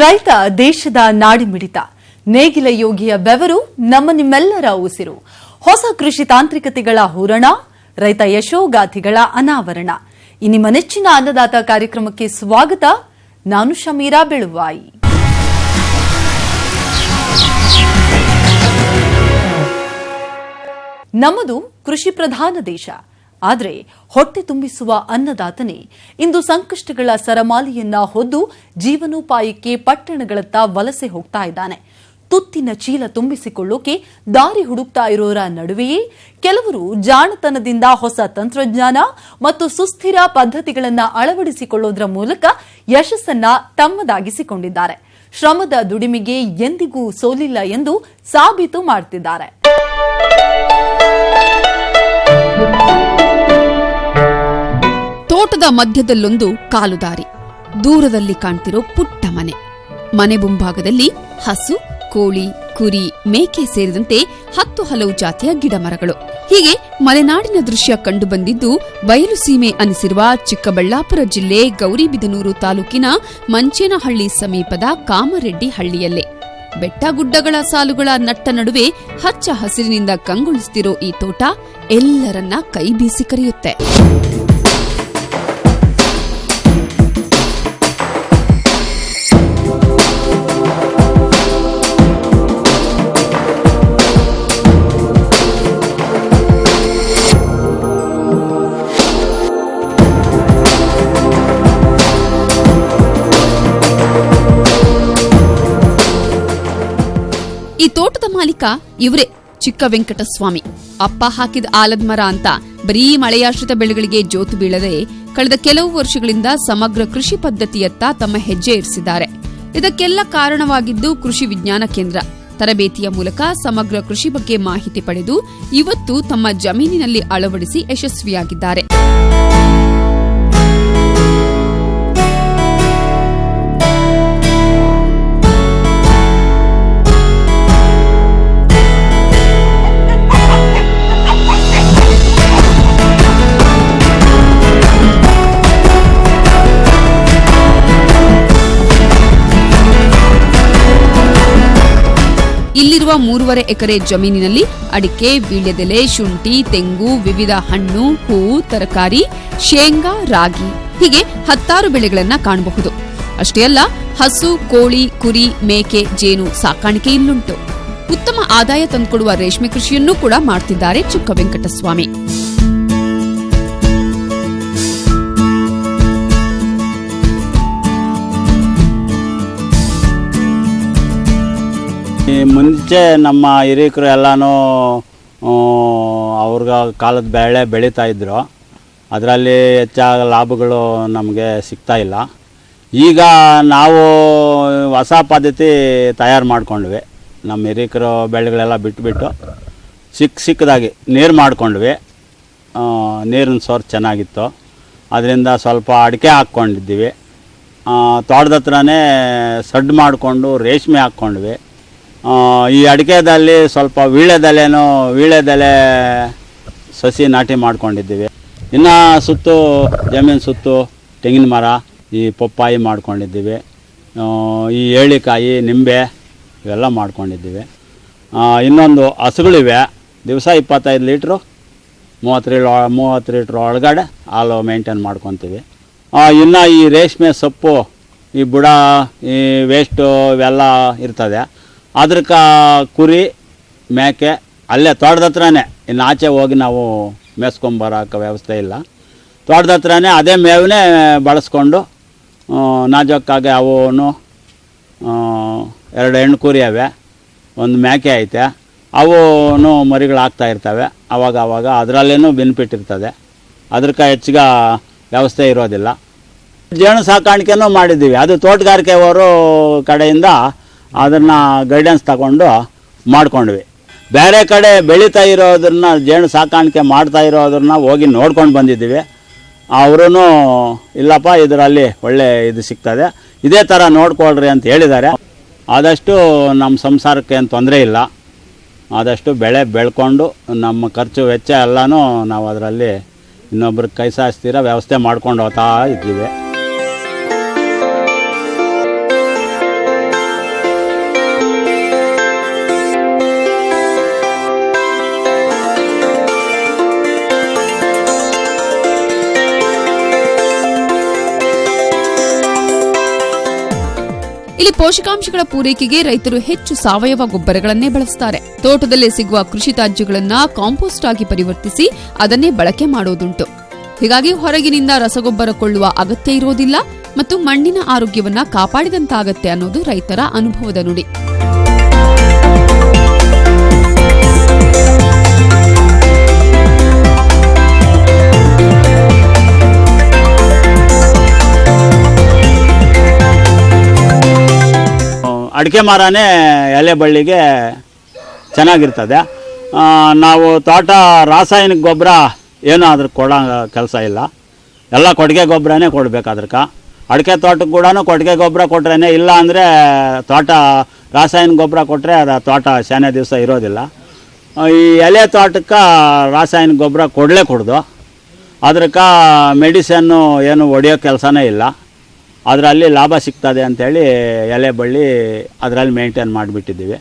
ರೈತ ದೇಶದ ನಾಡಿಮಿಡಿತ. ನೇಗಿಲ ಯೋಗಿಯ ಬೆವರು ನಮ್ಮ ನಿಮ್ಮೆಲ್ಲರ ಉಸಿರು. ಹೊಸ ಕೃಷಿ ತಾಂತ್ರಿಕತೆಗಳ ಹೂರಣ, ರೈತ ಯಶೋಗಾಥಿಗಳ ಅನಾವರಣ. ಈ ನಿಮ್ಮ ನೆಚ್ಚಿನ ಅನ್ನದಾತ ಕಾರ್ಯಕ್ರಮಕ್ಕೆ ಸ್ವಾಗತ. ನಾನು ಶಮೀರಾ ಬೆಳುವಾಯಿ. ನಮ್ಮದು ಕೃಷಿ ಪ್ರಧಾನ ದೇಶ. ಆದರೆ ಹೊಟ್ಟೆ ತುಂಬಿಸುವ ಅನ್ನದಾತನೇ ಇಂದು ಸಂಕಷ್ಟಗಳ ಸರಮಾಲೆಯನ್ನ ಹೊದ್ದು ಜೀವನೋಪಾಯಕ್ಕೆ ಪಟ್ಟಣಗಳತ್ತ ವಲಸೆ ಹೋಗ್ತಾ ಇದ್ದಾನೆ. ತುತ್ತಿನ ಚೀಲ ತುಂಬಿಸಿಕೊಳ್ಳೋಕೆ ದಾರಿ ಹುಡುಕ್ತಾ ಇರೋರ ನಡುವೆಯೇ ಕೆಲವರು ಜಾಣತನದಿಂದ ಹೊಸ ತಂತ್ರಜ್ಞಾನ ಮತ್ತು ಸುಸ್ಥಿರ ಪದ್ಧತಿಗಳನ್ನು ಅಳವಡಿಸಿಕೊಳ್ಳೋದ್ರ ಮೂಲಕ ಯಶಸ್ಸನ್ನ ತಮ್ಮದಾಗಿಸಿಕೊಂಡಿದ್ದಾರೆ. ಶ್ರಮದ ದುಡಿಮೆಗೆ ಎಂದಿಗೂ ಸೋಲಿಲ್ಲ ಎಂದು ಸಾಬೀತು ಮಾಡುತ್ತಿದ್ದಾರೆ. ತೋಟದ ಮಧ್ಯದಲ್ಲೊಂದು ಕಾಲುದಾರಿ, ದೂರದಲ್ಲಿ ಕಾಣ್ತಿರೋ ಪುಟ್ಟ ಮನೆ ಮುಂಭಾಗದಲ್ಲಿ ಹಸು, ಕೋಳಿ, ಕುರಿ, ಮೇಕೆ ಸೇರಿದಂತೆ 10 ಹಲವು ಜಾತಿಯ ಗಿಡಮರಗಳು. ಹೀಗೆ ಮಲೆನಾಡಿನ ದೃಶ್ಯ ಕಂಡುಬಂದಿದ್ದು ಬಯಲು ಸೀಮೆ ಅನಿಸಿರುವ ಚಿಕ್ಕಬಳ್ಳಾಪುರ ಜಿಲ್ಲೆ ಗೌರಿಬಿದನೂರು ತಾಲೂಕಿನ ಮಂಚೇನಹಳ್ಳಿ ಸಮೀಪದ ಕಾಮರೆಡ್ಡಿ ಹಳ್ಳಿಯಲ್ಲೇ. ಬೆಟ್ಟಗುಡ್ಡಗಳ ಸಾಲುಗಳ ನಟ್ಟ ನಡುವೆ ಹಚ್ಚ ಹಸಿರಿನಿಂದ ಕಂಗೊಳಿಸುತ್ತಿರೋ ಈ ತೋಟ ಎಲ್ಲರನ್ನ ಕೈ ಬೀಸಿ ಕರೆಯುತ್ತೆ. ಈ ತೋಟದ ಮಾಲೀಕ ಇವರೇ, ಚಿಕ್ಕ ವೆಂಕಟಸ್ವಾಮಿ. ಅಪ್ಪ ಹಾಕಿದ ಆಲದ ಮರ ಅಂತ ಬರೀ ಮಳೆಯಾಶ್ರಿತ ಬೆಳೆಗಳಿಗೆ ಜೋತು ಬೀಳದೆ ಕಳೆದ ಕೆಲವು ವರ್ಷಗಳಿಂದ ಸಮಗ್ರ ಕೃಷಿ ಪದ್ಧತಿಯತ್ತ ತಮ್ಮ ಹೆಜ್ಜೆ ಇರಿಸಿದ್ದಾರೆ. ಇದಕ್ಕೆಲ್ಲ ಕಾರಣವಾಗಿದ್ದು ಕೃಷಿ ವಿಜ್ಞಾನ ಕೇಂದ್ರ. ತರಬೇತಿಯ ಮೂಲಕ ಸಮಗ್ರ ಕೃಷಿ ಬಗ್ಗೆ ಮಾಹಿತಿ ಪಡೆದು ಇವತ್ತು ತಮ್ಮ ಜಮೀನಿನಲ್ಲಿ ಅಳವಡಿಸಿ ಯಶಸ್ವಿಯಾಗಿದ್ದಾರೆ. ಇಲ್ಲಿರುವ 3.5 ಎಕರೆ ಜಮೀನಿನಲ್ಲಿ ಅಡಿಕೆ, ವೀಳ್ಯದೆಲೆ, ಶುಂಠಿ, ತೆಂಗು, ವಿವಿಧ ಹಣ್ಣು, ಹೂವು, ತರಕಾರಿ, ಶೇಂಗಾ, ರಾಗಿ ಹೀಗೆ 10 ಬೆಳೆಗಳನ್ನ ಕಾಣಬಹುದು. ಅಷ್ಟೇ ಅಲ್ಲ, ಹಸು, ಕೋಳಿ, ಕುರಿ, ಮೇಕೆ, ಜೇನು ಸಾಕಾಣಿಕೆ ಇಲ್ಲುಂಟು. ಉತ್ತಮ ಆದಾಯ ತಂದುಕೊಡುವ ರೇಷ್ಮೆ ಕೃಷಿಯನ್ನೂ ಕೂಡ ಮಾಡ್ತಿದ್ದಾರೆ ಚಿಕ್ಕ ವೆಂಕಟಸ್ವಾಮಿ. ಮುಂಚೆ ನಮ್ಮ ಹಿರಿಯರು ಎಲ್ಲನೂ ಅವ್ರಿಗೆ ಕಾಲದ ಬೆಳೆ ಬೆಳೀತಾ ಇದ್ರು. ಅದರಲ್ಲಿ ಹೆಚ್ಚಾಗಿ ಲಾಭಗಳು ನಮಗೆ ಸಿಗ್ತಾ ಇಲ್ಲ. ಈಗ ನಾವು ಹೊಸ ಪದ್ಧತಿ ತಯಾರು ಮಾಡ್ಕೊಂಡ್ವಿ. ನಮ್ಮ ಹಿರಿಯರು ಬೆಳೆಗಳೆಲ್ಲ ಬಿಟ್ಟು ಸಿಕ್ಕದಾಗಿ ನೀರು ಮಾಡ್ಕೊಂಡ್ವಿ. ನೀರಿನ ಸೋರ್ಸ್ ಚೆನ್ನಾಗಿತ್ತು. ಅದರಿಂದ ಸ್ವಲ್ಪ ಅಡಿಕೆ ಹಾಕ್ಕೊಂಡಿದ್ದೀವಿ. ತೋಟದ ಹತ್ರನೇ ಸಡ್ಡು ಮಾಡಿಕೊಂಡು ರೇಷ್ಮೆ ಹಾಕ್ಕೊಂಡ್ವಿ. ಈ ಅಡಿಕೆದಲ್ಲಿ ಸ್ವಲ್ಪ ವೀಳ್ಯದೆಲೆ ಸಸಿ ನಾಟಿ ಮಾಡ್ಕೊಂಡಿದ್ದೀವಿ. ಇನ್ನು ಜಮೀನು ಸುತ್ತು ತೆಂಗಿನ ಮರ, ಈ ಪಪ್ಪಾಯಿ ಮಾಡ್ಕೊಂಡಿದ್ದೀವಿ. ಈ ಏಳಿಕಾಯಿ, ನಿಂಬೆ ಇವೆಲ್ಲ ಮಾಡ್ಕೊಂಡಿದ್ದೀವಿ. ಇನ್ನೊಂದು ಹಸುಗಳಿವೆ. ದಿವಸ 25 ಲೀಟ್ರು 30 ಲೀಟ್ರ್ ಒಳಗಡೆ ಹಾಲು ಮೇಂಟೈನ್ ಮಾಡ್ಕೊತೀವಿ. ಇನ್ನು ಈ ರೇಷ್ಮೆ ಸೊಪ್ಪು, ಈ ಬುಡ, ಈ ವೇಸ್ಟು ಇವೆಲ್ಲ ಇರ್ತದೆ. ಅದಕ್ಕೆ ಕುರಿ, ಮೇಕೆ ಅಲ್ಲೇ ತೋಟದ ಹತ್ರನೇ, ಇನ್ನು ಆಚೆ ಹೋಗಿ ನಾವು ಮೇಸ್ಕೊಂಬರೋಕೆ ವ್ಯವಸ್ಥೆ ಇಲ್ಲ. ತೋಟದ ಹತ್ರನೇ ಅದೇ ಮೇವನ್ನೇ ಬಳಸ್ಕೊಂಡು ನಾಜೂಕಾಗಿ ಅವೂ 2 ಹೆಣ್ಣು ಕುರಿ ಅವೆ, 1 ಮೇಕೆ ಐತೆ. ಅವೂ ಮರಿಗಳು ಆಗ್ತಾಯಿರ್ತವೆ. ಆವಾಗ ಅದರಲ್ಲೇನೂ ಬೆನಿಫಿಟ್ ಇರ್ತದೆ. ಅದಕ್ಕೆ ಹೆಚ್ಚಿಗೆ ವ್ಯವಸ್ಥೆ ಇರೋದಿಲ್ಲ. ಜೇನು ಸಾಕಾಣಿಕೆನೂ ಮಾಡಿದ್ದೀವಿ. ಅದು ತೋಟಗಾರಿಕೆಯವರು ಕಡೆಯಿಂದ ಅದನ್ನು ಗೈಡೆನ್ಸ್ ತಗೊಂಡು ಮಾಡ್ಕೊಂಡ್ವಿ. ಬೇರೆ ಕಡೆ ಬೆಳೀತಾ ಇರೋದನ್ನ, ಜೇನು ಸಾಕಾಣಿಕೆ ಮಾಡ್ತಾ ಇರೋದನ್ನ ಹೋಗಿ ನೋಡ್ಕೊಂಡು ಬಂದಿದ್ದೀವಿ. ಅವರೂ ಇಲ್ಲಪ್ಪ ಇದರಲ್ಲಿ ಒಳ್ಳೆ ಇದು ಸಿಗ್ತದೆ, ಇದೇ ಥರ ನೋಡ್ಕೊಳ್ರಿ ಅಂತ ಹೇಳಿದ್ದಾರೆ. ಆದಷ್ಟು ನಮ್ಮ ಸಂಸಾರಕ್ಕೆ ಏನು ತೊಂದರೆ ಇಲ್ಲ. ಆದಷ್ಟು ಬೆಳೆ ಬೆಳ್ಕೊಂಡು ನಮ್ಮ ಖರ್ಚು ವೆಚ್ಚ ಎಲ್ಲನೂ ನಾವು ಅದರಲ್ಲಿ ಇನ್ನೊಬ್ರಿಗೆ ಕೈ ಸಾಸ್ತೀರ ವ್ಯವಸ್ಥೆ ಮಾಡ್ಕೊಂಡು ಹೋಗ್ತಾ ಇದ್ದೀವಿ. ಇಲ್ಲಿ ಪೋಷಕಾಂಶಗಳ ಪೂರೈಕೆಗೆ ರೈತರು ಹೆಚ್ಚು ಸಾವಯವ ಗೊಬ್ಬರಗಳನ್ನೇ ಬಳಸುತ್ತಾರೆ. ತೋಟದಲ್ಲೇ ಸಿಗುವ ಕೃಷಿ ತ್ಯಾಜ್ಯಗಳನ್ನ ಕಾಂಪೋಸ್ಟ್ ಆಗಿ ಪರಿವರ್ತಿಸಿ ಅದನ್ನೇ ಬಳಕೆ ಮಾಡೋದುಂಟು. ಹೀಗಾಗಿ ಹೊರಗಿನಿಂದ ರಸಗೊಬ್ಬರ ಕೊಳ್ಳುವ ಅಗತ್ಯ ಇರೋದಿಲ್ಲ ಮತ್ತು ಮಣ್ಣಿನ ಆರೋಗ್ಯವನ್ನ ಕಾಪಾಡಿದಂತಾಗತ್ತೆ ಅನ್ನೋದು ರೈತರ ಅನುಭವದ ನುಡಿ. ಅಡಿಕೆ ಮರನೇ ಎಲೆ ಬಳ್ಳಿಗೆ ಚೆನ್ನಾಗಿರ್ತದೆ. ನಾವು ತೋಟ ರಾಸಾಯನಿಕ ಗೊಬ್ಬರ ಏನೂ ಅದ್ರ ಕೊಡೋ ಕೆಲಸ ಇಲ್ಲ, ಎಲ್ಲ ಕೊಟ್ಟಿಗೆ ಗೊಬ್ಬರನೇ ಕೊಡಬೇಕು. ಅದಕ್ಕೆ ಅಡಿಕೆ ತೋಟಕ್ಕೆ ಕೂಡ ಕೊಟ್ಟಿಗೆ ಗೊಬ್ಬರ ಕೊಟ್ರೇ, ಇಲ್ಲ ಅಂದರೆ ತೋಟ ರಾಸಾಯನಿಕ ಗೊಬ್ಬರ ಕೊಟ್ಟರೆ ಅದು ತೋಟ ಶಾನೆ ದಿವಸ ಇರೋದಿಲ್ಲ. ಈ ಎಲೆ ತೋಟಕ್ಕೆ ರಾಸಾಯನಿಕ ಗೊಬ್ಬರ ಕೊಡೋದು, ಅದಕ್ಕೆ ಮೆಡಿಸನ್ನು ಏನು ಹೊಡೆಯೋ ಕೆಲಸನೇ ಇಲ್ಲ. ಅದರಲ್ಲಿ ಲಾಭ ಸಿಗ್ತದೆ ಅಂಥೇಳಿ ಎಲೆ ಬಳ್ಳಿ ಅದರಲ್ಲಿ ಮೇಂಟೈನ್ ಮಾಡಿಬಿಟ್ಟಿದ್ದೀವಿ.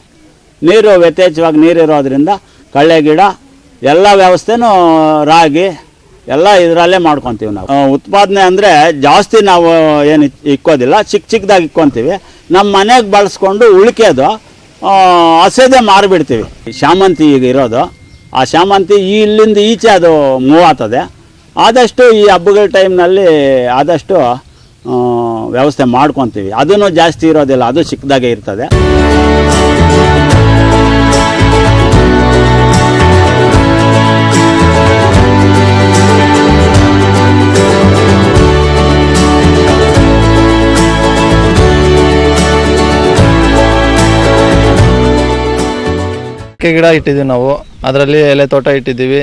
ನೀರು ಯಥೇಚ್ಛವಾಗಿ ನೀರಿರೋದ್ರಿಂದ ಕಳ್ಳೆ ಗಿಡ ಎಲ್ಲ ವ್ಯವಸ್ಥೆನೂ ರಾಗಿ ಎಲ್ಲ ಇದರಲ್ಲೇ ಮಾಡ್ಕೊತೀವಿ ನಾವು. ಉತ್ಪಾದನೆ ಅಂದರೆ ಜಾಸ್ತಿ ನಾವು ಏನು ಇಕ್ಕೋದಿಲ್ಲ, ಚಿಕ್ಕದಾಗಿ ಇಕ್ಕೊತೀವಿ. ನಮ್ಮ ಮನೆಗೆ ಬಳಸ್ಕೊಂಡು ಉಳಿಕೆದು ಹಸೆದೇ ಮಾರಿಬಿಡ್ತೀವಿ. ಶಾಮಂತಿ ಈಗ ಇರೋದು, ಆ ಶಾಮಂತಿ ಇಲ್ಲಿಂದ ಈಚೆ ಅದು ಮೂವ್ ಆಗ್ತದೆ. ಆದಷ್ಟು ಈ ಹಬ್ಬಗಳ ಟೈಮ್ನಲ್ಲಿ ಆದಷ್ಟು ವ್ಯವಸ್ಥೆ ಮಾಡ್ಕೊತೀವಿ. ಅದನ್ನು ಜಾಸ್ತಿ ಇರೋದಿಲ್ಲ, ಅದು ಚಿಕ್ಕದಾಗೆ ಇರ್ತದೆ. ಅಡಿಕೆ ಗಿಡ ಇಟ್ಟಿದ್ದೀವಿ ನಾವು, ಅದರಲ್ಲಿ ಎಲೆ ತೋಟ ಇಟ್ಟಿದ್ದೀವಿ.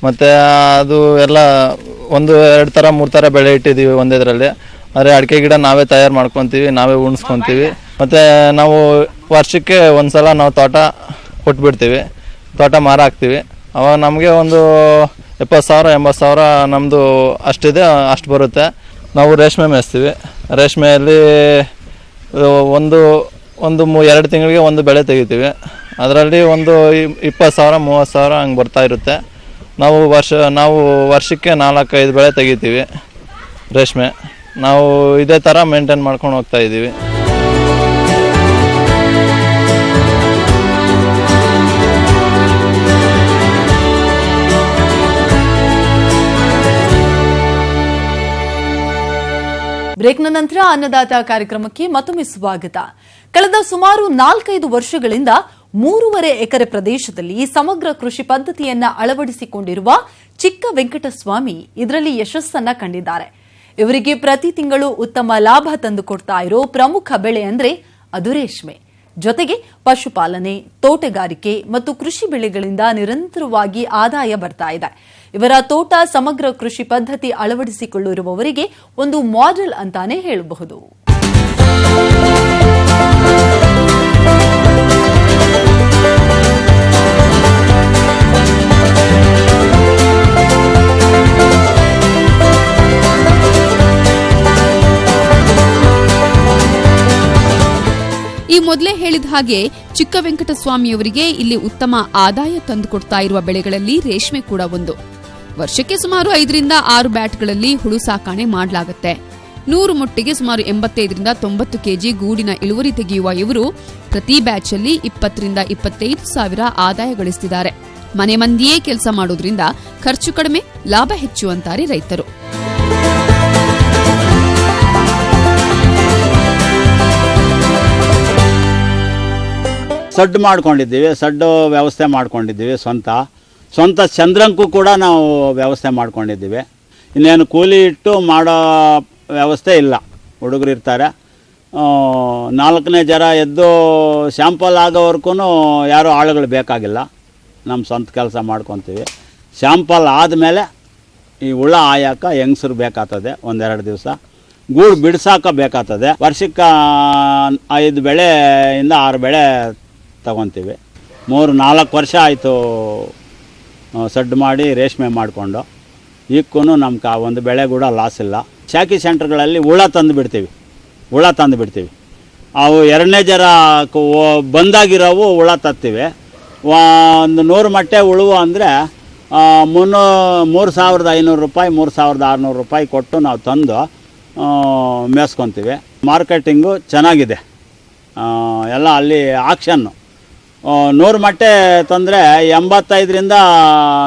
ಮತ್ತು ಅದು ಎಲ್ಲ 1-2 ಥರ 3 ಥರ ಬೆಳೆ ಇಟ್ಟಿದ್ದೀವಿ ಒಂದೇದರಲ್ಲಿ. ಆದರೆ ಅಡಿಕೆ ಗಿಡ ನಾವೇ ತಯಾರು ಮಾಡ್ಕೊತೀವಿ, ನಾವೇ ಉಣಿಸ್ಕೊತೀವಿ. ಮತ್ತು ನಾವು ವರ್ಷಕ್ಕೆ ಒಂದು ಸಲ ನಾವು ತೋಟ ಕೊಟ್ಬಿಡ್ತೀವಿ, ತೋಟ ಮಾರ ಹಾಕ್ತೀವಿ. ಅವಾಗ ನಮಗೆ ಒಂದು 70,000-80,000 ನಮ್ಮದು ಅಷ್ಟಿದೆ, ಅಷ್ಟು ಬರುತ್ತೆ. ನಾವು ರೇಷ್ಮೆ ಮೇಯಿಸ್ತೀವಿ. ರೇಷ್ಮೆಯಲ್ಲಿ ಒಂದು 2 ತಿಂಗಳಿಗೆ ಒಂದು ಬೆಳೆ ತೆಗಿತೀವಿ. ಅದರಲ್ಲಿ ಒಂದು 20,000-30,000 ಹಂಗೆ ಬರ್ತಾ ಇರುತ್ತೆ. ನಾವು ವರ್ಷಕ್ಕೆ 4-5 ಬೆಳೆ ತೆಗಿತೀವಿ ರೇಷ್ಮೆ. ನಾವು ಇದೇ ಥರ ಮೇಂಟೈನ್ ಮಾಡ್ಕೊಂಡು ಹೋಗ್ತಾ ಇದ್ದೀವಿ. ಬ್ರೇಕ್ನ ನಂತರ ಅನ್ನದಾತ ಕಾರ್ಯಕ್ರಮಕ್ಕೆ ಮತ್ತೊಮ್ಮೆ ಸ್ವಾಗತ. ಕಳೆದ ಸುಮಾರು 4-5 ವರ್ಷಗಳಿಂದ 3.5 ಎಕರೆ ಪ್ರದೇಶದಲ್ಲಿ ಸಮಗ್ರ ಕೃಷಿ ಪದ್ಧತಿಯನ್ನ ಅಳವಡಿಸಿಕೊಂಡಿರುವ ಚಿಕ್ಕ ವೆಂಕಟಸ್ವಾಮಿ ಇದರಲ್ಲಿ ಯಶಸ್ಸನ್ನ ಕಂಡಿದ್ದಾರೆ. ಇವರಿಗೆ ಪ್ರತಿ ತಿಂಗಳು ಉತ್ತಮ ಲಾಭ ತಂದುಕೊಡ್ತಾ ಇರೋ ಪ್ರಮುಖ ಬೆಳೆ ಅಂದ್ರೆ ಅದು ರೇಷ್ಮೆ. ಜೊತೆಗೆ ಪಶುಪಾಲನೆ, ತೋಟಗಾರಿಕೆ ಮತ್ತು ಕೃಷಿ ಬೆಳೆಗಳಿಂದ ನಿರಂತರವಾಗಿ ಆದಾಯ ಬರ್ತಾ ಇದೆ. ಇವರ ತೋಟ ಸಮಗ್ರ ಕೃಷಿ ಪದ್ಧತಿ ಅಳವಡಿಸಿಕೊಳ್ಳಿರುವವರಿಗೆ ಒಂದು ಮಾಡೆಲ್ ಅಂತಾನೆ ಹೇಳಬಹುದು. ಈ ಮೊದಲೇ ಹೇಳಿದ ಹಾಗೆ ಚಿಕ್ಕ ವೆಂಕಟಸ್ವಾಮಿಯವರಿಗೆ ಇಲ್ಲಿ ಉತ್ತಮ ಆದಾಯ ತಂದುಕೊಡ್ತಾ ಇರುವ ಬೆಳೆಗಳಲ್ಲಿ ರೇಷ್ಮೆ ಕೂಡ ಒಂದು. ವರ್ಷಕ್ಕೆ ಸುಮಾರು 5-6 ಬ್ಯಾಟ್ಗಳಲ್ಲಿ ಹುಳು ಸಾಕಾಣೆ ಮಾಡಲಾಗುತ್ತೆ. 100 ಮೊಟ್ಟಿಗೆ ಸುಮಾರು 85-90 ಕೆಜಿ ಗೂಡಿನ ಇಳುವರಿ ತೆಗೆಯುವ ಇವರು ಪ್ರತಿ ಬ್ಯಾಚ್ ಅಲ್ಲಿ 20-25 ಸಾವಿರ ಆದಾಯ ಗಳಿಸುತ್ತಿದ್ದಾರೆ. ಮನೆ ಮಂದಿಯೇ ಕೆಲಸ ಮಾಡೋದ್ರಿಂದ ಖರ್ಚು ಕಡಿಮೆ, ಲಾಭ ಹೆಚ್ಚು ಅಂತಾರೆ ರೈತರು. ಸಡ್ಡು ಮಾಡ್ಕೊಂಡಿದ್ದೀವಿ, ಸಡ್ಡು ವ್ಯವಸ್ಥೆ ಮಾಡ್ಕೊಂಡಿದ್ದೀವಿ. ಸ್ವಂತ ಚಂದ್ರಂಕು ಕೂಡ ನಾವು ವ್ಯವಸ್ಥೆ ಮಾಡ್ಕೊಂಡಿದ್ದೀವಿ. ಇನ್ನೇನು ಕೂಲಿ ಇಟ್ಟು ಮಾಡೋ ವ್ಯವಸ್ಥೆ ಇಲ್ಲ. ಹುಡುಗರು ಇರ್ತಾರೆ, 4ನೇ ಜರ ಎದ್ದು ಶಾಂಪಲ್ ಆಗೋವರೆಗೂ ಯಾರೂ ಆಳುಗಳು ಬೇಕಾಗಿಲ್ಲ. ನಮ್ಮ ಸ್ವಂತ ಕೆಲಸ ಮಾಡ್ಕೊತೀವಿ. ಶಾಂಪಲ್ ಆದಮೇಲೆ ಈ ಹುಳ ಆಯಾಕ ಹೆಂಗಸರು ಬೇಕಾಗ್ತದೆ. 1-2 ದಿವಸ ಗೂಡು ಬಿಡ್ಸಾಕ ಬೇಕಾಗ್ತದೆ. ವರ್ಷಕ್ಕೆ 5 ಬೆಳೆಯಿಂದ 6 ಬೆಳೆ ತಗೊತೀವಿ. 3-4 ವರ್ಷ ಆಯಿತು ಸಡ್ಡು ಮಾಡಿ ರೇಷ್ಮೆ ಮಾಡಿಕೊಂಡು. ಈಗೂ ನಮ್ಗೆ ಒಂದು ಬೆಳೆ ಕೂಡ ಲಾಸ್ ಇಲ್ಲ. ಶಾಖಿ ಸೆಂಟ್ರ್ಗಳಲ್ಲಿ ಹುಳ ತಂದು ಬಿಡ್ತೀವಿ. ಅವು 2ನೇ ಜರ ಬಂದಾಗಿರೋವು ಹುಳ ತತ್ತೀವಿ. ಒಂದು 100 ಮೊಟ್ಟೆ ಉಳುವು ಅಂದರೆ 3,500 ರೂಪಾಯಿ 3,600 ರೂಪಾಯಿ ಕೊಟ್ಟು ನಾವು ತಂದು ಮೇಯಿಸ್ಕೊತೀವಿ. ಮಾರ್ಕೆಟಿಂಗು ಚೆನ್ನಾಗಿದೆ. ಎಲ್ಲ ಅಲ್ಲಿ ಆಕ್ಷನ್ನು 100 ಮಟ್ಟೆ ತಂದರೆ 85ರಿಂದ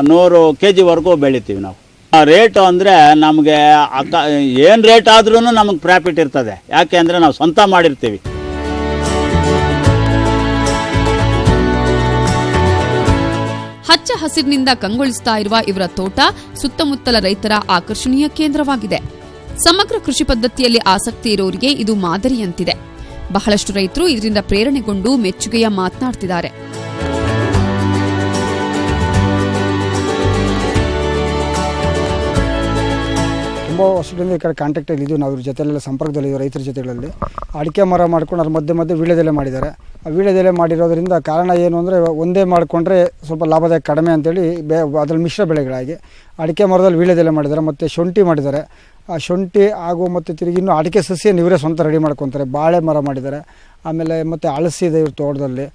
100 kgವರೆಗೂ ಬೆಳಿತೀವಿ ನಾವು. ರೇಟು ಅಂದರೆ ನಮಗೆ ಏನು ರೇಟ್ ಆದ್ರೂ ನಮಗೆ ಪ್ರಾಫಿಟ್ ಇರ್ತದೆ, ಯಾಕೆ ಅಂದರೆ ನಾವು ಸ್ವಂತ ಮಾಡಿರ್ತೀವಿ. ಹಚ್ಚ ಹಸಿರಿನಿಂದ ಕಂಗೊಳಿಸ್ತಾ ಇರುವ ಇವರ ತೋಟ ಸುತ್ತಮುತ್ತಲ ರೈತರ ಆಕರ್ಷಣೀಯ ಕೇಂದ್ರವಾಗಿದೆ. ಸಮಗ್ರ ಕೃಷಿ ಪದ್ಧತಿಯಲ್ಲಿ ಆಸಕ್ತಿ ಇರೋರಿಗೆ ಇದು ಮಾದರಿಯಂತಿದೆ. ಬಹಳಷ್ಟು ರೈತರು ಇದರಿಂದ ಪ್ರೇರಣೆಗೊಂಡು ಮೆಚ್ಚುಗೆಯ ಮಾತನಾಡ್ತಿದ್ದಾರೆ. ತುಂಬ ವರ್ಷದಿಂದ ಈ ಕಡೆ ಕಾಂಟ್ಯಾಕ್ಟಲ್ಲಿ ಇದ್ದೀವಿ ನಾವು, ಇವ್ರ ಜೊತೆಲೆಲ್ಲ ಸಂಪರ್ಕದಲ್ಲಿದ್ದೀವಿ ರೈತರ ಜೊತೆಗಳಲ್ಲಿ. ಅಡಿಕೆ ಮರ ಮಾಡ್ಕೊಂಡು ಅದ್ರ ಮಧ್ಯೆ ವೀಳ್ಯದೆಲೆ ಮಾಡಿದ್ದಾರೆ. ಆ ವೀಳ್ಯದೆಲೆ ಮಾಡಿರೋದ್ರಿಂದ ಕಾರಣ ಏನು ಅಂದರೆ ಒಂದೇ ಮಾಡಿಕೊಂಡ್ರೆ ಸ್ವಲ್ಪ ಲಾಭದಾಯಕ ಕಡಿಮೆ ಅಂತೇಳಿ ಅದರಲ್ಲಿ ಮಿಶ್ರ ಬೆಳೆಗಳಾಗಿ ಅಡಿಕೆ ಮರದಲ್ಲಿ ವೀಳ್ಯದೆಲೆ ಮಾಡಿದ್ದಾರೆ, ಮತ್ತು ಶುಂಠಿ ಮಾಡಿದ್ದಾರೆ. ಆ ಶುಂಠಿ ಹಾಗೂ ಮತ್ತು ತಿರುಗಿ ಇನ್ನೂ ಅಡಿಕೆ ಸಸ್ಯ ಇವರೇ ಸ್ವಂತ ರೆಡಿ ಮಾಡ್ಕೊತಾರೆ. ಬಾಳೆ ಮರ ಮಾಡಿದ್ದಾರೆ, ಆಮೇಲೆ ಮತ್ತು ಹಳಸಿ ಇದೆ ಇವ್ರ ತೋಟದಲ್ಲಿ.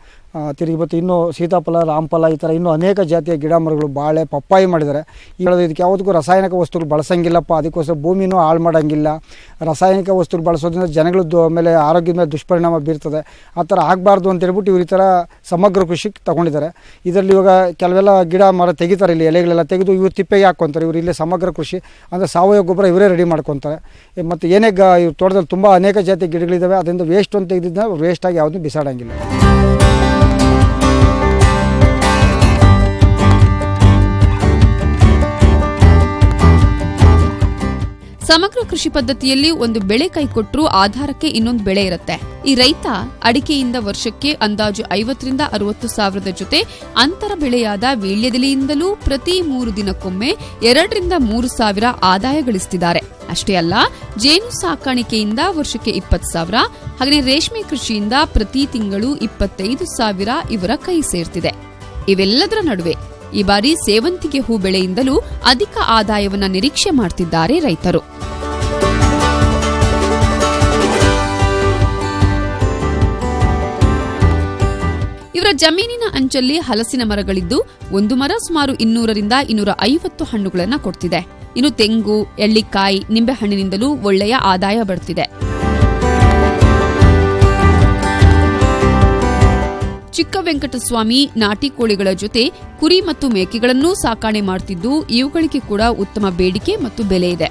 ತಿರುಗಿ ಮತ್ತು ಇನ್ನೂ ಸೀತಾಫಲ, ರಾಮಫಲ, ಈ ಥರ ಇನ್ನೂ ಅನೇಕ ಜಾತಿಯ ಗಿಡ ಮರಗಳು, ಬಾಳೆ, ಪಪ್ಪಾಯಿ ಮಾಡಿದ್ದಾರೆ. ಇದಕ್ಕೆ ಯಾವುದಕ್ಕೂ ರಾಸಾಯನಿಕ ವಸ್ತುಗಳು ಬಳಸಂಗಿಲ್ಲಪ್ಪ, ಅದಕ್ಕೋಸ್ಕರ ಭೂಮಿನೂ ಹಾಳು ಮಾಡೋಂಗಿಲ್ಲ. ರಾಸಾಯನಿಕ ವಸ್ತುಗಳು ಬಳಸೋದ್ರಿಂದ ಜನಗಳದ್ದು ಮೇಲೆ ಆರೋಗ್ಯದ ಮೇಲೆ ದುಷ್ಪರಿಣಾಮ ಬೀರ್ತದೆ. ಆ ಥರ ಆಗಬಾರ್ದು ಅಂತ ಹೇಳ್ಬಿಟ್ಟು ಇವ್ರು ಈ ಥರ ಸಮಗ್ರ ಕೃಷಿಗೆ ತಗೊಂಡಿದ್ದಾರೆ. ಇದರಲ್ಲಿ ಇವಾಗ ಕೆಲವೆಲ್ಲ ಗಿಡ ಮರ ತೆಗಿತಾರೆ, ಇಲ್ಲಿ ಎಲೆಗಳೆಲ್ಲ ತೆಗೆದು ಇವ್ರು ತಿಪ್ಪೆಗೆ ಹಾಕ್ಕೊತಾರೆ. ಇವರು ಇಲ್ಲೇ ಸಮಗ್ರ ಕೃಷಿ ಅಂದರೆ ಸಾವಯವ ಗೊಬ್ಬರ ಇವರೇ ರೆಡಿ ಮಾಡ್ಕೊತಾರೆ. ಮತ್ತು ಏನೇ ಇವ್ರ ತೋಟದಲ್ಲಿ ತುಂಬ ಅನೇಕ ಜಾತಿಯ ಗಿಡಗಳಿದ್ದಾವೆ, ಅದರಿಂದ ವೇಸ್ಟ್ ಅಂತ ತೆಗೆದಿದ್ದ ವೇಸ್ಟಾಗಿ ಯಾವುದೂ ಬಿಸಾಡೋಂಗಿಲ್ಲ. ಸಮಗ್ರ ಕೃಷಿ ಪದ್ಧತಿಯಲ್ಲಿ ಒಂದು ಬೆಳೆ ಕೈಕೊಟ್ಟರೂ ಆಧಾರಕ್ಕೆ ಇನ್ನೊಂದು ಬೆಳೆ ಇರುತ್ತೆ. ಈ ರೈತ ಅಡಿಕೆಯಿಂದ ವರ್ಷಕ್ಕೆ ಅಂದಾಜು 50ರಿಂದ 60 ಸಾವಿರದ ಜೊತೆ ಅಂತರ ಬೆಳೆಯಾದ ವೀಳ್ಯದೆಲೆಯಿಂದಲೂ ಪ್ರತಿ 3 ದಿನಕ್ಕೊಮ್ಮೆ 2ರಿಂದ 3 ಸಾವಿರ ಆದಾಯ ಗಳಿಸುತ್ತಿದ್ದಾರೆ. ಅಷ್ಟೇ ಅಲ್ಲ, ಜೇನು ಸಾಕಾಣಿಕೆಯಿಂದ ವರ್ಷಕ್ಕೆ 20 ಸಾವಿರ, ಹಾಗೆ ರೇಷ್ಮೆ ಕೃಷಿಯಿಂದ ಪ್ರತಿ ತಿಂಗಳು 25 ಸಾವಿರ ಇವರ ಕೈ ಸೇರ್ತಿದೆ. ಇವೆಲ್ಲದರ ನಡುವೆ ಈ ಬಾರಿ ಸೇವಂತಿಗೆ ಹೂ ಬೆಳೆಯಿಂದಲೂ ಅಧಿಕ ಆದಾಯವನ್ನ ನಿರೀಕ್ಷೆ ಮಾಡುತ್ತಿದ್ದಾರೆ ರೈತರು. ಇವರ ಜಮೀನಿನ ಅಂಚಲ್ಲಿ ಹಲಸಿನ ಮರಗಳಿದ್ದು ಒಂದು ಮರ ಸುಮಾರು 200ರಿಂದ 250 ಹಣ್ಣುಗಳನ್ನು ಕೊಡ್ತಿದೆ. ಇನ್ನು ತೆಂಗು, ಎಳ್ಳಿಕಾಯಿ, ನಿಂಬೆಹಣ್ಣಿನಿಂದಲೂ ಒಳ್ಳೆಯ ಆದಾಯ ಬರುತ್ತಿದೆ. ಚಿಕ್ಕ ವೆಂಕಟಸ್ವಾಮಿ ನಾಟಿ ಕೋಳಿಗಳ ಜೊತೆ ಕುರಿ ಮತ್ತು ಮೇಕೆಗಳನ್ನೂ ಸಾಕಾಣೆ ಮಾಡುತ್ತಿದ್ದು ಇವುಗಳಿಗೆ ಕೂಡ ಉತ್ತಮ ಬೇಡಿಕೆ ಮತ್ತು ಬೆಲೆ ಇದೆ.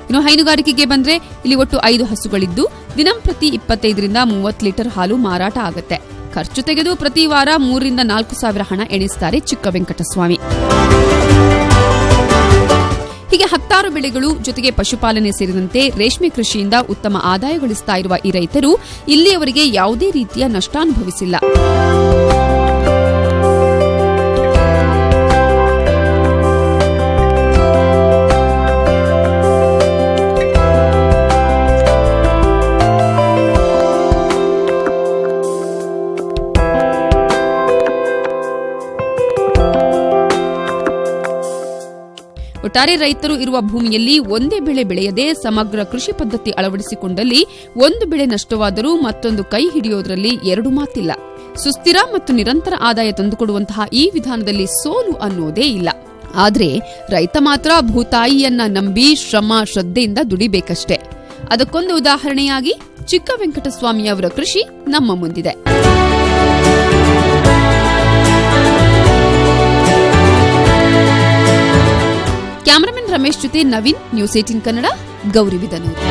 ಇನ್ನು ಹೈನುಗಾರಿಕೆಗೆ ಬಂದ್ರೆ ಇಲ್ಲಿ ಒಟ್ಟು 5 ಹಸುಗಳಿದ್ದು ದಿನಂಪ್ರತಿ 25ರಿಂದ 30 ಲೀಟರ್ ಹಾಲು ಮಾರಾಟ ಆಗುತ್ತೆ. ಖರ್ಚು ತೆಗೆದು ಪ್ರತಿ ವಾರ 3ರಿಂದ 4 ಸಾವಿರ ಹಣ ಎಣಿಸುತ್ತಾರೆ ಚಿಕ್ಕ ವೆಂಕಟಸ್ವಾಮಿ. ಹೀಗೆ 10 ಬೆಳೆಗಳು ಜೊತೆಗೆ ಪಶುಪಾಲನೆ ಸೇರಿದಂತೆ ರೇಷ್ಮೆ ಕೃಷಿಯಿಂದ ಉತ್ತಮ ಆದಾಯ ಗಳಿಸ್ತಾ ಇರುವ ಈ ರೈತರು ಇಲ್ಲಿಯವರೆಗೆ ಯಾವುದೇ ರೀತಿಯ ನಷ್ಟ ಅನುಭವಿಸಿಲ್ಲ. ಒಟ್ಟಾರೆ ರೈತರು ಇರುವ ಭೂಮಿಯಲ್ಲಿ ಒಂದೇ ಬೆಳೆ ಬೆಳೆಯದೆ ಸಮಗ್ರ ಕೃಷಿ ಪದ್ಧತಿ ಅಳವಡಿಸಿಕೊಂಡಲ್ಲಿ ಒಂದು ಬೆಳೆ ನಷ್ಟವಾದರೂ ಮತ್ತೊಂದು ಕೈ ಹಿಡಿಯೋದ್ರಲ್ಲಿ 2 ಮಾತಿಲ್ಲ. ಸುಸ್ಥಿರ ಮತ್ತು ನಿರಂತರ ಆದಾಯ ತಂದುಕೊಡುವಂತಹ ಈ ವಿಧಾನದಲ್ಲಿ ಸೋಲು ಅನ್ನೋದೇ ಇಲ್ಲ. ಆದ್ರೆ ರೈತ ಮಾತ್ರ ಭೂತಾಯಿಯನ್ನ ನಂಬಿ ಶ್ರಮ ಶ್ರದ್ಧೆಯಿಂದ ದುಡಿಬೇಕಷ್ಟೇ. ಅದಕ್ಕೊಂದು ಉದಾಹರಣೆಯಾಗಿ ಚಿಕ್ಕ ವೆಂಕಟಸ್ವಾಮಿ ಅವರ ಕೃಷಿ ನಮ್ಮ ಮುಂದಿದೆ. ಕ್ಯಾಮರಾಮನ್ ರಮೇಶ್ ಜೊತೆ ನವೀನ್, ನ್ಯೂಸ್ 18 ಕನ್ನಡ, ಗೌರಿಬಿದನೂರು.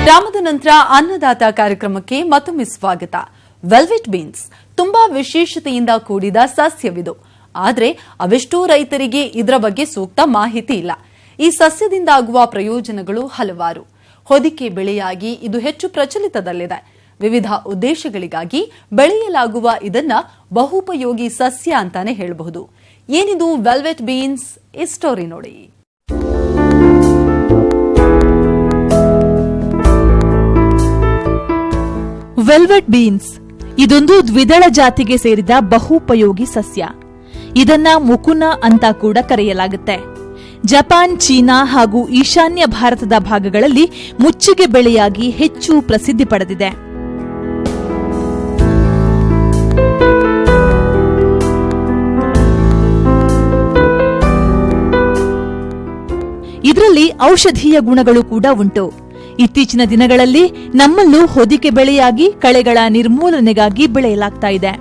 ಗ್ರಾಮದ ನಂತರ ಅನ್ನದಾತ ಕಾರ್ಯಕ್ರಮಕ್ಕೆ ಮತ್ತೊಮ್ಮೆ ಸ್ವಾಗತ. ವೆಲ್ವೆಟ್ ಬೀನ್ಸ್ ತುಂಬಾ ವಿಶೇಷತೆಯಿಂದ ಕೂಡಿದ ಸಸ್ಯವಿದು. ಆದರೆ ಅವೆಷ್ಟೋ ರೈತರಿಗೆ ಇದರ ಬಗ್ಗೆ ಸೂಕ್ತ ಮಾಹಿತಿ ಇಲ್ಲ. ಈ ಸಸ್ಯದಿಂದ ಆಗುವ ಪ್ರಯೋಜನಗಳು ಹಲವಾರು. ಹೊದಿಕೆ ಬೆಳೆಯಾಗಿ ಇದು ಹೆಚ್ಚು ಪ್ರಚಲಿತದಲ್ಲಿದೆ. ವಿವಿಧ ಉದ್ದೇಶಗಳಿಗಾಗಿ ಬೆಳೆಯಲಾಗುವ ಇದನ್ನ ಬಹುಪಯೋಗಿ ಸಸ್ಯ ಅಂತಾನೆ ಹೇಳಬಹುದು. ಏನಿದು ವೆಲ್ವೆಟ್ ಬೀನ್ಸ್? ಈ ಸ್ಟೋರಿ ನೋಡಿ. ವೆಲ್ವೆಟ್ ಬೀನ್ಸ್ ಇದೊಂದು ದ್ವಿದಳ ಜಾತಿಗೆ ಸೇರಿದ ಬಹುಪಯೋಗಿ ಸಸ್ಯ. ಇದನ್ನ ಮುಕುನ ಅಂತ ಕೂಡ ಕರೆಯಲಾಗುತ್ತೆ. ಜಪಾನ್, ಚೀನಾ ಹಾಗೂ ಈಶಾನ್ಯ ಭಾರತದ ಭಾಗಗಳಲ್ಲಿ ಮುಚ್ಚಿಗೆ ಬೆಳೆಯಾಗಿ ಹೆಚ್ಚು ಪ್ರಸಿದ್ಧಿ ಪಡೆದಿದೆ. ಔಷಧೀಯ ಗುಣಗಳು ಕೂಡ ಉಂಟು. ಇತ್ತೀಚಿನ ದಿನಗಳಲ್ಲಿ ನಮ್ಮಲ್ಲೂ ಹೊದಿಕೆ ಬೆಳೆಯಾಗಿ ಕಳೆಗಳ ನಿರ್ಮೂಲನೆಗಾಗಿ ಬೆಳೆಯಲಾಗ್ತಾ ಇದೆ.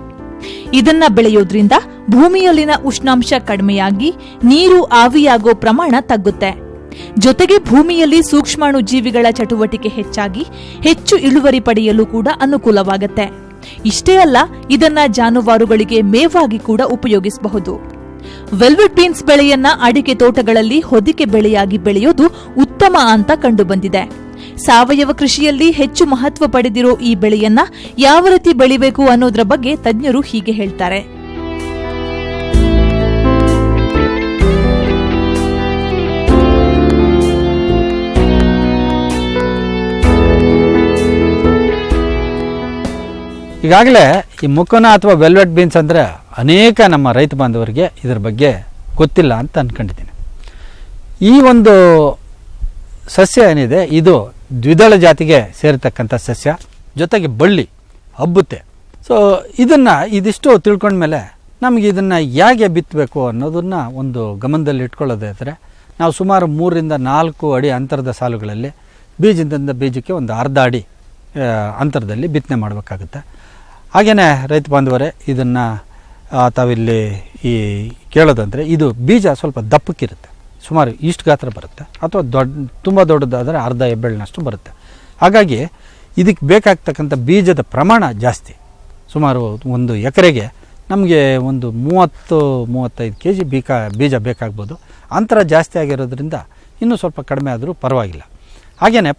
ಇದನ್ನ ಬೆಳೆಯೋದ್ರಿಂದ ಭೂಮಿಯಲ್ಲಿನ ಉಷ್ಣಾಂಶ ಕಡಿಮೆಯಾಗಿ ನೀರು ಆವಿಯಾಗೋ ಪ್ರಮಾಣ ತಗ್ಗುತ್ತೆ. ಜೊತೆಗೆ ಭೂಮಿಯಲ್ಲಿ ಸೂಕ್ಷ್ಮಾಣು ಜೀವಿಗಳ ಚಟುವಟಿಕೆ ಹೆಚ್ಚಾಗಿ ಹೆಚ್ಚು ಇಳುವರಿ ಪಡೆಯಲು ಕೂಡ ಅನುಕೂಲವಾಗುತ್ತೆ. ಇಷ್ಟೇ ಅಲ್ಲ, ಇದನ್ನ ಜಾನುವಾರುಗಳಿಗೆ ಮೇವಾಗಿ ಕೂಡ ಉಪಯೋಗಿಸಬಹುದು. ವೆಲ್ವೆಟ್ ಬೀನ್ಸ್ ಬೆಳೆಯನ್ನ ಅಡಿಕೆ ತೋಟಗಳಲ್ಲಿ ಹೊದಿಕೆ ಬೆಳೆಯಾಗಿ ಬೆಳೆಯೋದು ಉತ್ತಮ ಅಂತ ಕಂಡುಬಂದಿದೆ. ಸಾವಯವ ಕೃಷಿಯಲ್ಲಿ ಹೆಚ್ಚು ಮಹತ್ವ ಪಡೆದಿರೋ ಈ ಬೆಳೆಯನ್ನ ಯಾವ ರೀತಿ ಬೆಳಿಬೇಕು ಅನ್ನೋದ್ರ ಬಗ್ಗೆ ತಜ್ಞರು ಹೀಗೆ ಹೇಳ್ತಾರೆ. ಈಗಾಗಲೇ ಈ ಮುಕೋನ ಅಥವಾ ವೆಲ್ವೆಟ್ ಬೀನ್ಸ್ ಅಂದರೆ ಅನೇಕ ನಮ್ಮ ರೈತ ಬಾಂಧವರಿಗೆ ಇದರ ಬಗ್ಗೆ ಗೊತ್ತಿಲ್ಲ ಅಂತ ಅಂದ್ಕೊಂಡಿದ್ದೀನಿ. ಈ ಒಂದು ಸಸ್ಯ ಏನಿದೆ ಇದು ದ್ವಿದಳ ಜಾತಿಗೆ ಸೇರತಕ್ಕಂಥ ಸಸ್ಯ, ಜೊತೆಗೆ ಬಳ್ಳಿ ಹಬ್ಬುತ್ತೆ. ಸೊ ಇದಿಷ್ಟು ತಿಳ್ಕೊಂಡ್ಮೇಲೆ ನಮಗೆ ಇದನ್ನು ಹೇಗೆ ಬಿತ್ತಬೇಕು ಅನ್ನೋದನ್ನು ಒಂದು ಗಮನದಲ್ಲಿ ಇಟ್ಕೊಳ್ಳೋದಾದರೆ ನಾವು ಸುಮಾರು 3 ರಿಂದ 4 ಅಡಿ ಅಂತರದ ಸಾಲುಗಳಲ್ಲಿ ಬೀಜದಿಂದ ಬೀಜಕ್ಕೆ ಒಂದು ಅರ್ಧ ಅಡಿ ಅಂತರದಲ್ಲಿ ಬಿತ್ತನೆ ಮಾಡಬೇಕಾಗುತ್ತೆ. ಹಾಗೆಯೇ ರೈತ ಬಾಂಧವರೇ, ಇದನ್ನು ತಾವಿಲ್ಲಿ ಈ ಕೇಳೋದಂದರೆ ಇದು ಬೀಜ ಸ್ವಲ್ಪ ದಪ್ಪಕ್ಕಿರುತ್ತೆ, ಸುಮಾರು ಇಷ್ಟು ಗಾತ್ರ ಬರುತ್ತೆ, ಅಥವಾ ತುಂಬ ದೊಡ್ಡದಾದರೆ ಅರ್ಧ ಹೆಬ್ಬೆಳ್ಳಿನಷ್ಟು ಬರುತ್ತೆ. ಹಾಗಾಗಿ ಇದಕ್ಕೆ ಬೇಕಾಗ್ತಕ್ಕಂಥ ಬೀಜದ ಪ್ರಮಾಣ ಜಾಸ್ತಿ. ಸುಮಾರು ಒಂದು ಎಕರೆಗೆ ನಮಗೆ ಒಂದು 30-35 kg ಬೀಜ ಬೇಕಾಗ್ಬೋದು. ಅಂತರ ಜಾಸ್ತಿ ಆಗಿರೋದ್ರಿಂದ ಇನ್ನೂ ಸ್ವಲ್ಪ ಕಡಿಮೆ ಆದರೂ ಪರವಾಗಿಲ್ಲ. ಹಾಗೆಯೇ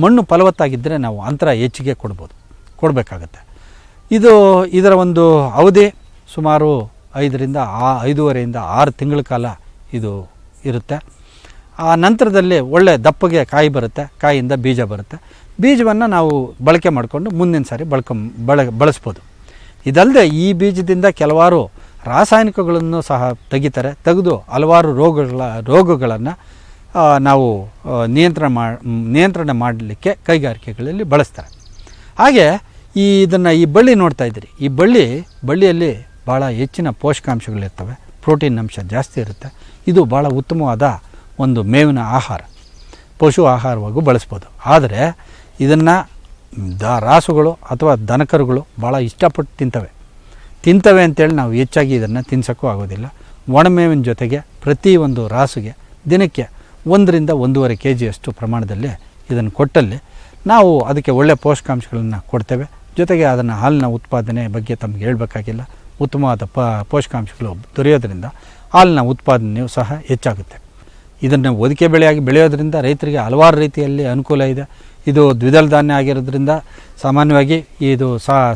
ಮಣ್ಣು ಫಲವತ್ತಾಗಿದ್ದರೆ ನಾವು ಅಂತರ ಹೆಚ್ಚಿಗೆ ಕೊಡಬೇಕಾಗತ್ತೆ. ಇದರ ಒಂದು ಅವಧಿ ಸುಮಾರು 5.5ರಿಂದ 6 ತಿಂಗಳ ಕಾಲ ಇದು ಇರುತ್ತೆ. ಆ ನಂತರದಲ್ಲಿ ಒಳ್ಳೆ ದಪ್ಪಗೆ ಕಾಯಿ ಬರುತ್ತೆ, ಕಾಯಿಯಿಂದ ಬೀಜ ಬರುತ್ತೆ. ಬೀಜವನ್ನು ನಾವು ಬಳಕೆ ಮಾಡಿಕೊಂಡು ಮುಂದಿನ ಸಾರಿ ಬಳಸ್ಬೋದು. ಇದಲ್ಲದೆ ಈ ಬೀಜದಿಂದ ಕೆಲವಾರು ರಾಸಾಯನಿಕಗಳನ್ನು ಸಹ ತೆಗೆದು ಹಲವಾರು ರೋಗಗಳನ್ನು ನಾವು ನಿಯಂತ್ರಣ ಮಾಡಲಿಕ್ಕೆ ಕೈಗಾರಿಕೆಗಳಲ್ಲಿ ಬಳಸ್ತಾರೆ. ಹಾಗೆ ಈ ಬಳ್ಳಿ ನೋಡ್ತಾ ಇದ್ದೀರಿ, ಈ ಬಳ್ಳಿಯಲ್ಲಿ ಭಾಳ ಹೆಚ್ಚಿನ ಪೋಷಕಾಂಶಗಳಿರ್ತವೆ, ಪ್ರೋಟೀನ್ ಅಂಶ ಜಾಸ್ತಿ ಇರುತ್ತೆ. ಇದು ಭಾಳ ಉತ್ತಮವಾದ ಒಂದು ಮೇವಿನ ಆಹಾರ, ಪಶು ಆಹಾರವಾಗೂ ಬಳಸ್ಬೋದು. ಆದರೆ ಇದನ್ನು ರಾಸುಗಳು ಅಥವಾ ದನಕರುಗಳು ಭಾಳ ಇಷ್ಟಪಟ್ಟು ತಿಂತವೆ ಅಂತೇಳಿ ನಾವು ಹೆಚ್ಚಾಗಿ ಇದನ್ನು ತಿನ್ಸೋಕ್ಕೂ ಆಗೋದಿಲ್ಲ. ಒಣಮೇವಿನ ಜೊತೆಗೆ ಪ್ರತಿ ಒಂದು ರಾಸುಗೆ ದಿನಕ್ಕೆ 1 ರಿಂದ 1.5 kg ಅಷ್ಟು ಪ್ರಮಾಣದಲ್ಲಿ ಇದನ್ನು ಕೊಟ್ಟಲ್ಲಿ ನಾವು ಅದಕ್ಕೆ ಒಳ್ಳೆಯ ಪೋಷಕಾಂಶಗಳನ್ನು ಕೊಡ್ತೇವೆ. ಜೊತೆಗೆ ಅದನ್ನು ಹಾಲಿನ ಉತ್ಪಾದನೆ ಬಗ್ಗೆ ತಮಗೆ ಹೇಳಬೇಕಾಗಿಲ್ಲ. ಉತ್ತಮವಾದ ಪೋಷಕಾಂಶಗಳು ದೊರೆಯೋದ್ರಿಂದ ಹಾಲಿನ ಉತ್ಪಾದನೆಯೂ ಸಹ ಹೆಚ್ಚಾಗುತ್ತೆ. ಇದನ್ನು ಹೊದಿಕೆ ಬೆಳೆಯಾಗಿ ಬೆಳೆಯೋದ್ರಿಂದ ರೈತರಿಗೆ ಹಲವಾರು ರೀತಿಯಲ್ಲಿ ಅನುಕೂಲ ಇದೆ. ಇದು ದ್ವಿದಳ ಧಾನ್ಯ ಆಗಿರೋದ್ರಿಂದ ಸಾಮಾನ್ಯವಾಗಿ ಇದು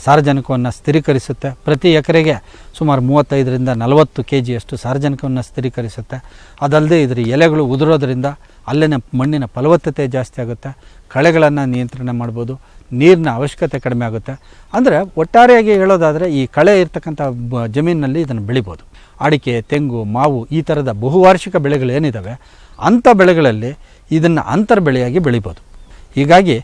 ಸಾರಜನಕವನ್ನು ಸ್ಥಿರೀಕರಿಸುತ್ತೆ. ಪ್ರತಿ ಎಕರೆಗೆ ಸುಮಾರು 35 ರಿಂದ 40 kg ಅಷ್ಟು ಸಾರಜನಕವನ್ನು ಸ್ಥಿರೀಕರಿಸುತ್ತೆ. ಅದಲ್ಲದೆ ಇದರ ಎಲೆಗಳು ಉದುರೋದ್ರಿಂದ ಅಲ್ಲಿನ ಮಣ್ಣಿನ ಫಲವತ್ತತೆ ಜಾಸ್ತಿ ಆಗುತ್ತೆ, ಕಳೆಗಳನ್ನು ನಿಯಂತ್ರಣ ಮಾಡ್ಬೋದು, ನೀರಿನ ಅವಶ್ಯಕತೆ ಕಡಿಮೆ ಆಗುತ್ತೆ. ಅಂದರೆ ಒಟ್ಟಾರೆಯಾಗಿ ಹೇಳೋದಾದರೆ ಈ ಕಳೆ ಇರ್ತಕ್ಕಂಥ ಜಮೀನಿನಲ್ಲಿ ಇದನ್ನು ಬೆಳಿಬೋದು. ಅಡಿಕೆ, ತೆಂಗು, ಮಾವು ಈ ಥರದ ಬಹುವಾರ್ಷಿಕ ಬೆಳೆಗಳು ಏನಿದ್ದಾವೆ ಅಂಥ ಬೆಳೆಗಳಲ್ಲಿ ಇದನ್ನು ಅಂತರ ಬೆಳೆಯಾಗಿ ಬೆಳಿಬೋದು. ಹೀಗಾಗಿ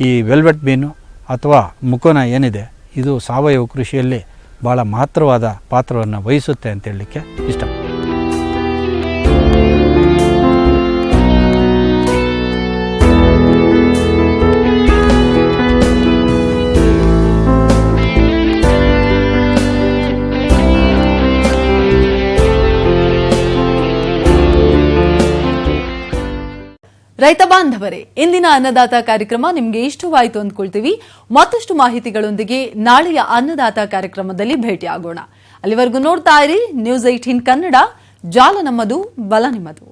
ಈ ವೆಲ್ವೆಟ್ ಬೀನು ಅಥವಾ ಮುಕೋನ ಏನಿದೆ ಇದು ಸಾವಯವ ಕೃಷಿಯಲ್ಲಿ ಭಾಳ ಮಹತ್ತರವಾದ ಪಾತ್ರವನ್ನು ವಹಿಸುತ್ತೆ ಅಂತ ಹೇಳಲಿಕ್ಕೆ ಇಷ್ಟಪಡ್ತೀನಿ. ರೈತ ಬಾಂಧವರೇ, ಇಂದಿನ ಅನ್ನದಾತ ಕಾರ್ಯಕ್ರಮ ನಿಮಗೆ ಇಷ್ಟವಾಯಿತು ಅಂದ್ಕೊಳ್ತೀವಿ. ಮತ್ತಷ್ಟು ಮಾಹಿತಿಗಳೊಂದಿಗೆ ನಾಳೆಯ ಅನ್ನದಾತ ಕಾರ್ಯಕ್ರಮದಲ್ಲಿ ಭೇಟಿಯಾಗೋಣ. ಅಲ್ಲಿವರೆಗೂ ನೋಡ್ತಾ ಇರಿ News 18 ಕನ್ನಡ. ಜಾಲ ನಮ್ಮದು, ಬಲ ನಿಮ್ಮದು.